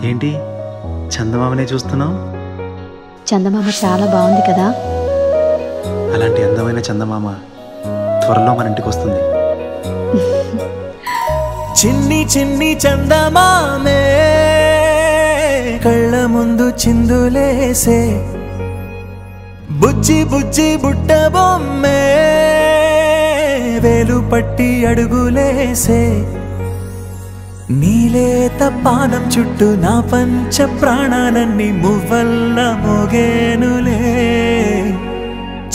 ఏంటి చందమామనే చూస్తున్నావు? చందమామ చాలా బాగుంది కదా. అలాంటి అందమైన చందమామ త్వరలో మన ఇంటికి వస్తుంది. చిన్ని చిన్ని చందమామే కళ్ళ ముందు చిందులేసే, బుజ్జి బుజ్జి బుట్ట బొమ్మే వేలు పట్టి అడుగులేసే, నీలేత పానం చుట్టూ నా పంచ ప్రాణాలన్నీ మువ్వల్ల మోగేనులే.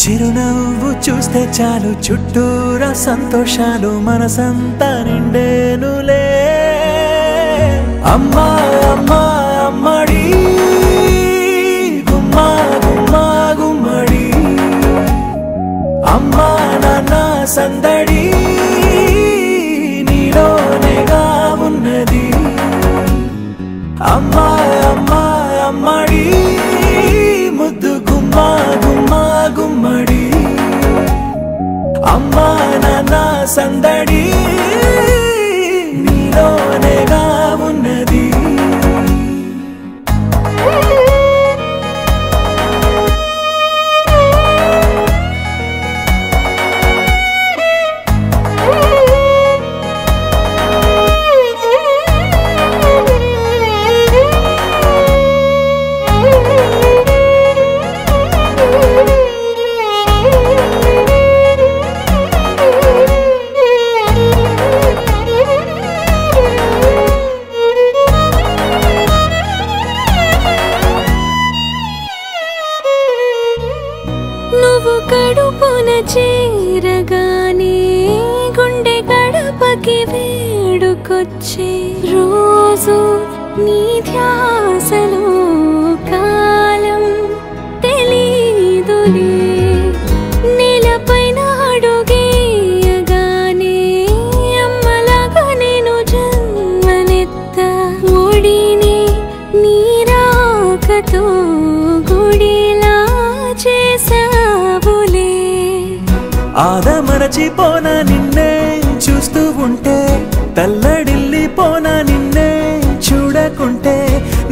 చిరునవ్వు చూస్తే చాలు చుట్టూరా సంతోషాలు మనసంతా నిండేనులే. అమ్మా అమ్మా అమ్మడి గుమ్మా గుమ్మా గుమ్మడి, అమ్మా నాన్న సందడి నీలోనేగా ఉన్నది. అమ్మా అమ్మా అమ్మడి ముద్దు గుమ్మా గుమ్మా గుమ్మడి, అమ్మా నాన్న సందడి నీలోనేగా ఉన్నది. నువ్వు కడుపున చేరగానే గుండె గడపకి వేడుకొచ్చే రోజు నీ ధ్యాసలో కాలం తెలీదులే. నేలపైన అడుగేయగానే అమ్మలాగా నేను జన్మనెత్త, ఒడిని నీ రాకతో గుడిలా చేసావులే. ఆదమరచిపోనా నిన్నే చూస్తూ ఉంటే, తల్లడిల్లిపోనా నిన్నే చూడకుంటే,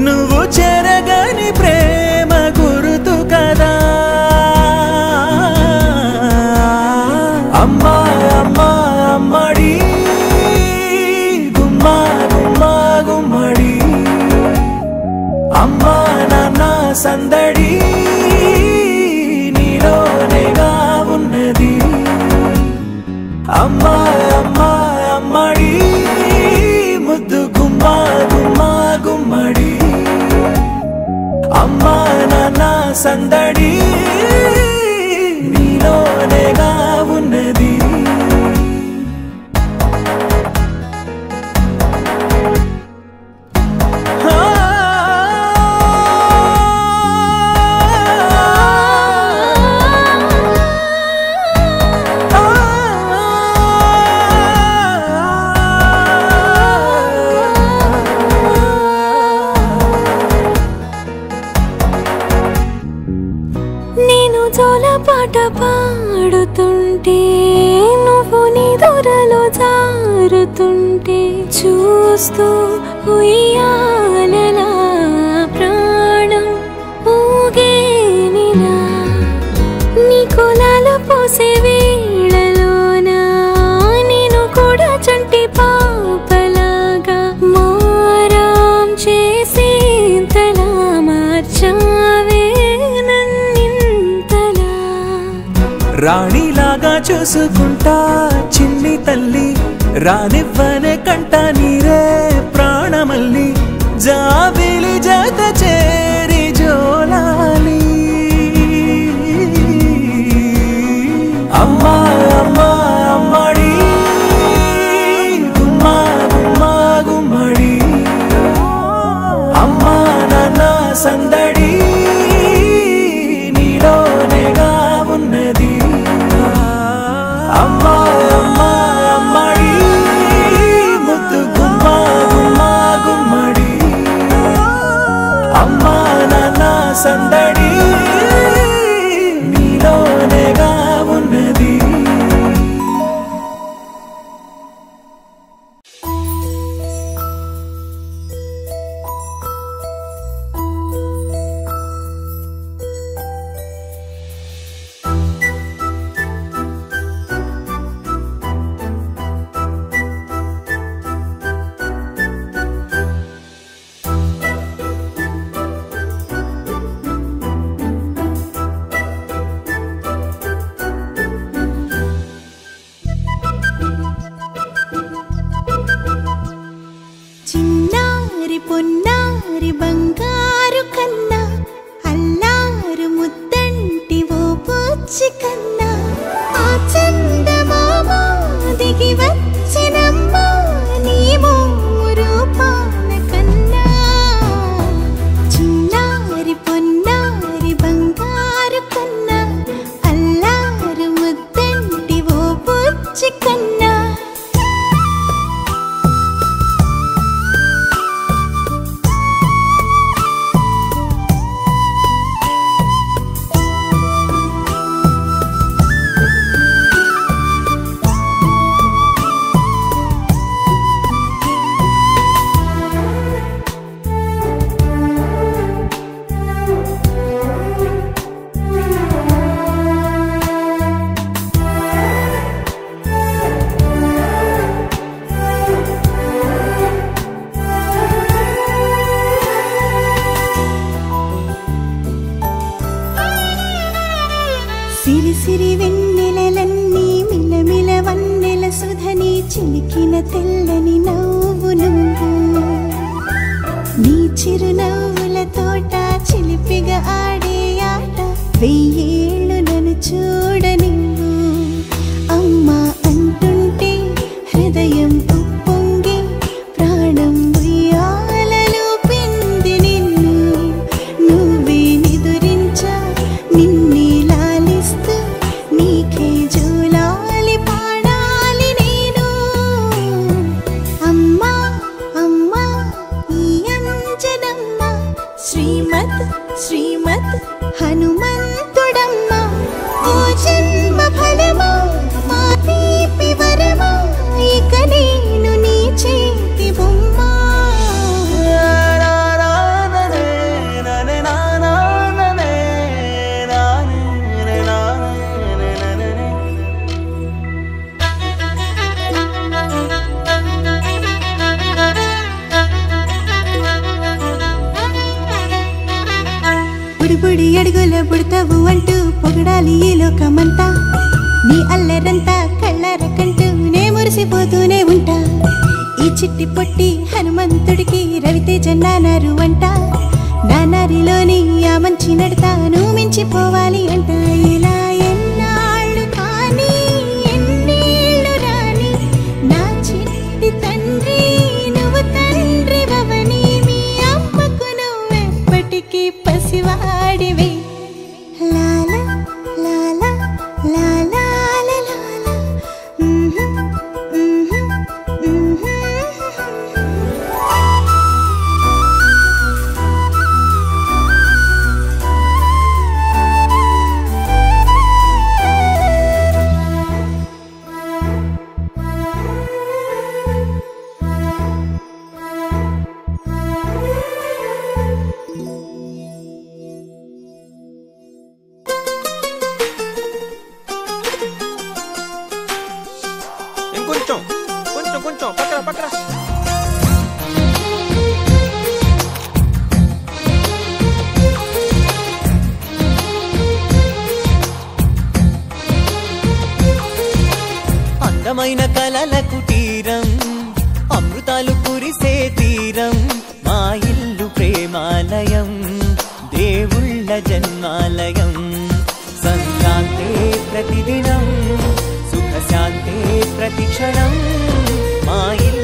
నువ్వు చెరగని ప్రేమ గురుతు కదా. అమ్మా అమ్మా అమ్మడి గుమ్మా గుమ్మా గుమ్మడి, అమ్మా నాన్న సందడి నీలోనేగా ఉన్నది. అమ్మా అమ్మా అమ్మడి ముద్దు గుమ్మా గుమ్మా గుమ్మడి, అమ్మా నాన్న సందడి నీలోనేగా ఉన్నది. నేను జోలపాట పాడుతుంటే, నువ్వు నీ దూరలో జారుతుంటే, చూస్తూ ఉయ్యాలలా ప్రాణం ఊగేనిలా. నీ కులాలు పోసే వేళలోనా నేను కూడా చంటి పాపలాగా మారాం చేసేంతలా మార్చావే నన్నింతలా. రాణిలాగా చూసుకుంటా చిన్ని తల్లి, రానివ్వనే కంట నీరే ప్రాణమల్లి, జాబిలి జత చేరి జోలాలి. అమ్మా అమ్మా అమ్మడి గుమ్మా గుమ్మా గుమ్మడి, అమ్మా నాన్న సందడి నీలోనేగా ఉన్నది. అమ్మా అమ్మా అమ్మడి ముద్దు గుమ్మా గుమ్మా గుమ్మడి, అమ్మా నాన్న సందడి నీలోనేగా ఉన్నది. పొన్నారి బంగారు కన్నా అల్లారు ముద్దంటి ఓ పూచి కన్నా ఆ చందమామ దిగి వచ్చినమ్మా నీ రూపాల కన్నా చిన్నారి పొన్నారి బంగారు కన్నా అల్లారు ముద్దంటి ఓ పూచి కన్నా సిరి సిరి వెన్నెలలన్నీ మిలమిల వన్నెల సుధని చిలికిన తెల్లని నవ్వు నువ్వు నీ చిరునవ్వుల తోట చిలిపిగా ఆడే ఆట వెయ్యేళ్ళు నన్ను చూడ నువ్వు అమ్మా అంటుంటే హృదయం ఉప్పొంగి ప్రాణం ఉయ్యాలలో పిండి నిన్ను నువ్వే నిదురించా నిన్నే నీకే జూలాలి పాడాలి నేను అమ్మా అమ్మా ఈ అంజనమ్మ శ్రీమత్ శ్రీమత్ హనుమంతుడమ్మ ఓ జన్మ ఫలమా మా తీపి వరమా ఇక నేను నీ చేతి బొమ్మ బుడి అడుగుల బుడతావు అంటూ పొగడాలి ఈ లోకమంతా నీ అల్లరంతా కళ్ళారకంటూ నే మురిసిపోతూనే ఉంటా ఈ చిట్టి పొట్టి హనుమంతుడికి రవితేజ నానారు అంట నానారిలోని ఆ మంచి నడతాను మించిపోవాలి అంట ఇలా ఎన్నాళ్ళు కానీ ఎన్నేళ్ళు రాని నా చిట్టి తండ్రి నువ్వు తండ్రి వవని మీ అమ్మకు నువ్వెప్పటికీ పసివాడివి లాల లాల లాల లాల కొంచెం పక్కన అందమైన కలల కుటీరం అమృతాలు కురిసే తీరం మా ఇల్లు ప్రేమాలయం దేవుళ్ళ జన్మాలయం సంక్రాంతే ప్రతిదినం సుఖశాంతే ప్రతిక్షణం మా ఇల్లు